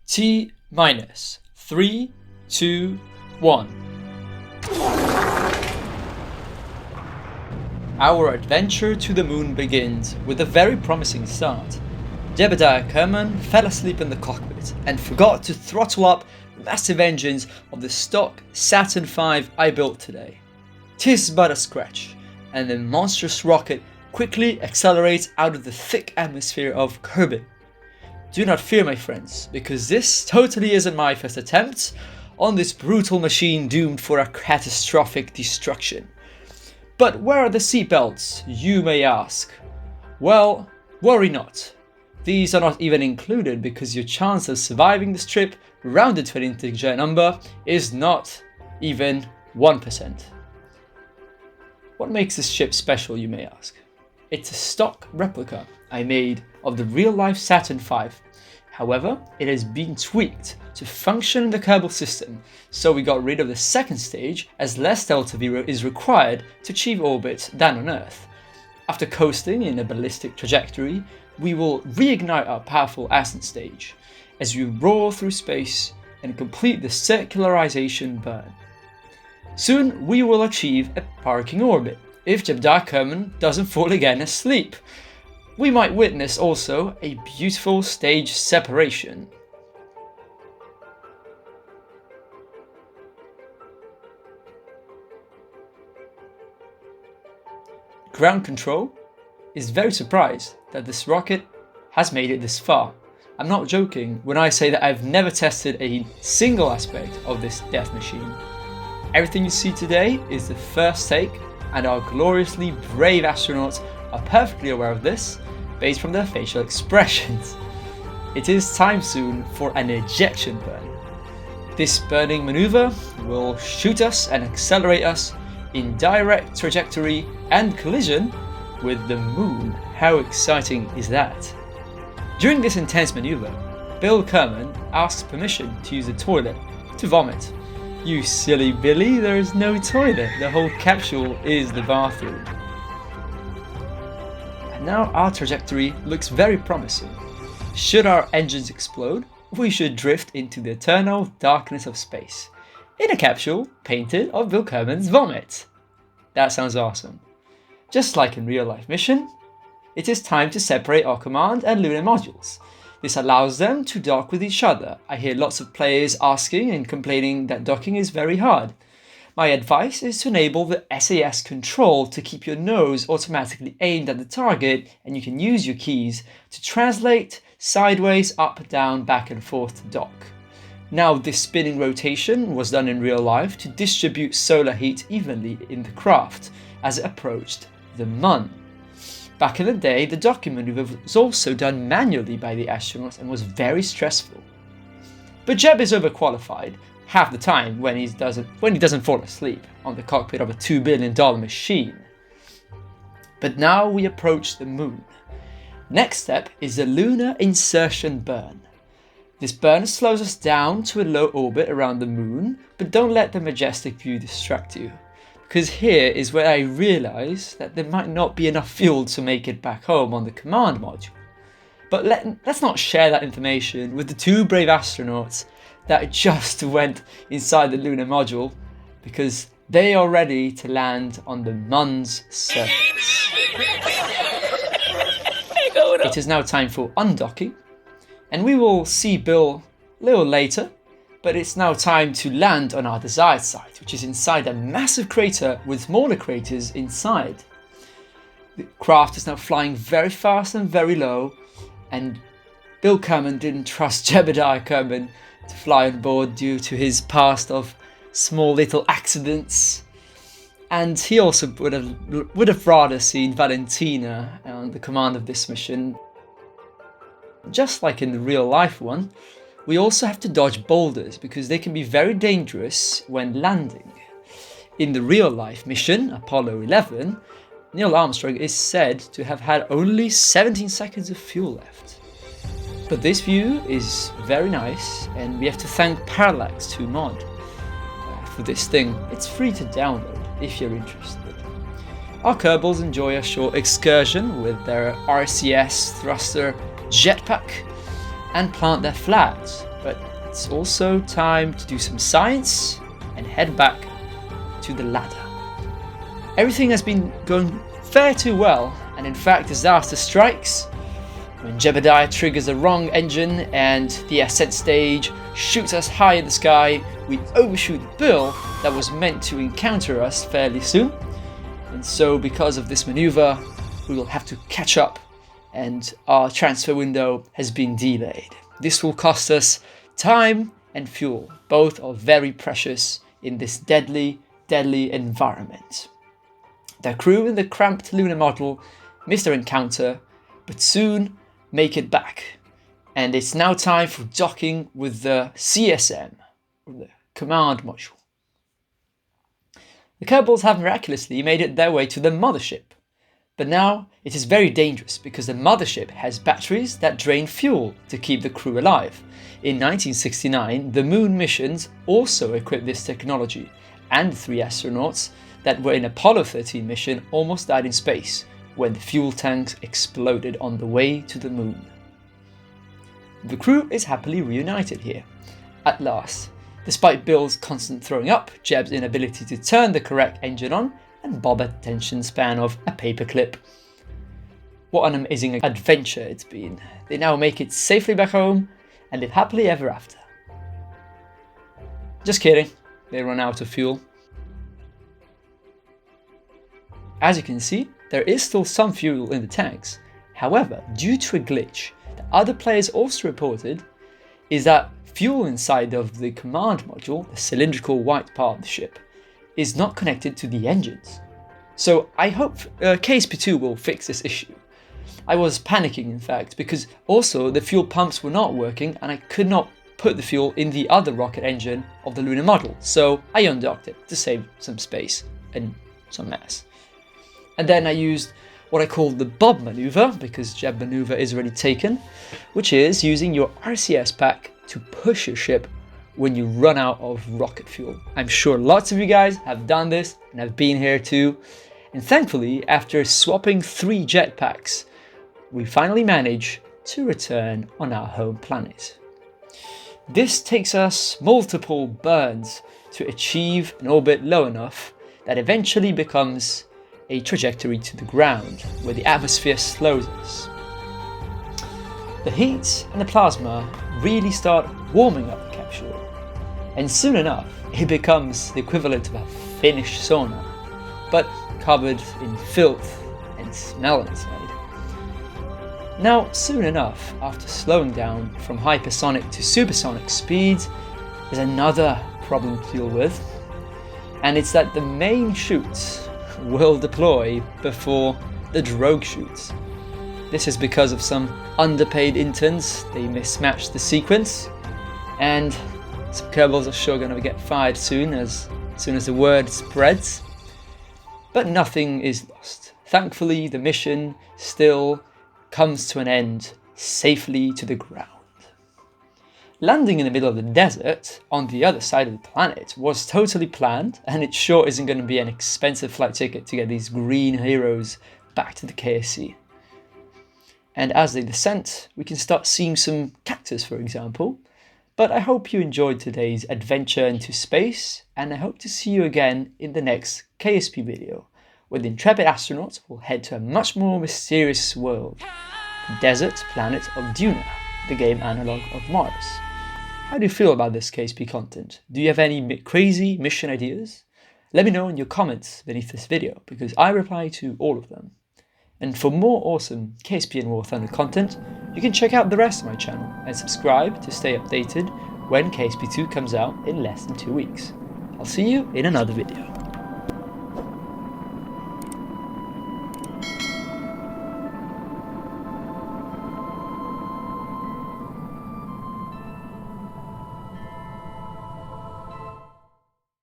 T minus 3, 2, 1. Our adventure to the moon begins with a very promising start. Jebediah Kerman fell asleep in the cockpit and forgot to throttle up the massive engines of the stock Saturn V I built today. 'Tis but a scratch, and the monstrous rocket quickly accelerates out of the thick atmosphere of Kerbin. Do not fear, my friends, because this totally isn't my first attempt on this brutal machine doomed for a catastrophic destruction. But where are the seatbelts, you may ask? Well, worry not. These are not even included because your chance of surviving this trip rounded to an integer number is not even 1%. What makes this ship special, you may ask? It's a stock replica I made of the real-life Saturn V. However, it has been tweaked to function in the Kerbal system, so we got rid of the second stage as less delta V is required to achieve orbit than on Earth. After coasting in a ballistic trajectory, we will reignite our powerful Ascent stage as we roar through space and complete the circularization burn. Soon we will achieve a parking orbit, if Jebediah Kerman doesn't fall again asleep. We might witness also a beautiful stage separation. Ground Control is very surprised that this rocket has made it this far. I'm not joking when I say that I've never tested a single aspect of this death machine. Everything you see today is the first take, and our gloriously brave astronauts are perfectly aware of this based from their facial expressions. It is time soon for an ejection burn. This burning maneuver will shoot us and accelerate us in direct trajectory and collision with the moon. How exciting is that? During this intense maneuver, Bill Kerman asks permission to use the toilet to vomit. You silly Billy, there is no toilet, the whole capsule is the bathroom. And now our trajectory looks very promising. Should our engines explode, we should drift into the eternal darkness of space, in a capsule painted of Bill Kerman's vomit. That sounds awesome. Just like in real life mission, it is time to separate our command and lunar modules. This allows them to dock with each other. I hear lots of players asking and complaining that docking is very hard. My advice is to enable the SAS control to keep your nose automatically aimed at the target, and you can use your keys to translate sideways, up, down, back and forth to dock. Now, this spinning rotation was done in real life to distribute solar heat evenly in the craft as it approached the Mun. Back in the day, the docking maneuver was also done manually by the astronauts and was very stressful. But Jeb is overqualified half the time when he doesn't fall asleep on the cockpit of a $2 billion machine. But now we approach the moon. Next step is the lunar insertion burn. This burn slows us down to a low orbit around the moon, but don't let the majestic view distract you, because here is where I realize that there might not be enough fuel to make it back home on the command module. But let's not share that information with the two brave astronauts that just went inside the lunar module, because they are ready to land on the Mun's surface. It is now time for undocking, and we will see Bill a little later, but it's now time to land on our desired site, which is inside a massive crater with smaller craters inside. The craft is now flying very fast and very low, and Bill Kerman didn't trust Jebediah Kerman to fly on board due to his past of small little accidents. And he also would have rather seen Valentina on the command of this mission. Just like in the real life one, we also have to dodge boulders because they can be very dangerous when landing. In the real life mission, Apollo 11, Neil Armstrong is said to have had only 17 seconds of fuel left. But this view is very nice, and we have to thank Parallax 2 mod for this thing. It's free to download if you're interested. Our Kerbals enjoy a short excursion with their RCS thruster jetpack and plant their flags. but it's also time to do some science and head back to the ladder. Everything has been going far too well, and in fact disaster strikes when Jebediah triggers the wrong engine and the Ascent stage shoots us high in the sky. We overshoot Bill that was meant to encounter us fairly soon, and so because of this maneuver we will have to catch up, and our transfer window has been delayed. This will cost us time and fuel, both are very precious in this deadly environment. The crew in the cramped lunar module missed their encounter, but soon make it back, and it's now time for docking with the CSM, or the command module. The Kerbals have miraculously made it their way to the mothership, but now it is very dangerous because the mothership has batteries that drain fuel to keep the crew alive. In 1969, the moon missions also equipped this technology, and the 3 astronauts that were in Apollo 13 mission almost died in space when the fuel tanks exploded on the way to the moon. The crew is happily reunited here, at last, despite Bill's constant throwing up, Jeb's inability to turn the correct engine on, and Bob's attention span of a paperclip. What an amazing adventure it's been. They now make it safely back home and live happily ever after. Just kidding, they run out of fuel. As you can see, there is still some fuel in the tanks. However, due to a glitch that other players also reported, is that fuel inside of the command module, the cylindrical white part of the ship, is not connected to the engines. So I hope KSP2 will fix this issue. I was panicking in fact, because also the fuel pumps were not working and I could not put the fuel in the other rocket engine of the lunar module, so I undocked it to save some space and some mass. And then I used what I call the Bob maneuver, because Jeb maneuver is already taken, which is using your RCS pack to push your ship when you run out of rocket fuel. I'm sure lots of you guys have done this and have been here too. And thankfully, after swapping 3 jetpacks, we finally managed to return on our home planet. This takes us multiple burns to achieve an orbit low enough that eventually becomes a trajectory to the ground, where the atmosphere slows us. The heat and the plasma really start warming up the capsule, and soon enough it becomes the equivalent of a finished sauna, but covered in filth and smell inside. Now, soon enough, after slowing down from hypersonic to supersonic speeds, there's another problem to deal with, and it's that the main chutes will deploy before the drogue chutes. This is because of some underpaid interns. They mismatched the sequence, and some Kerbals are sure going to get fired soon as the word spreads. But nothing is lost. Thankfully, the mission still comes to an end safely to the ground. Landing in the middle of the desert on the other side of the planet was totally planned, and it sure isn't going to be an expensive flight ticket to get these green heroes back to the KSC. And as they descend, we can start seeing some cactus, for example. But I hope you enjoyed today's adventure into space, and I hope to see you again in the next KSP video, where the intrepid astronauts will head to a much more mysterious world, the desert planet of Duna, the game analog of Mars. How do you feel about this KSP content? Do you have any crazy mission ideas? Let me know in your comments beneath this video, because I reply to all of them. And for more awesome KSP and War Thunder content, you can check out the rest of my channel and subscribe to stay updated when KSP2 comes out in less than 2 weeks. I'll see you in another video.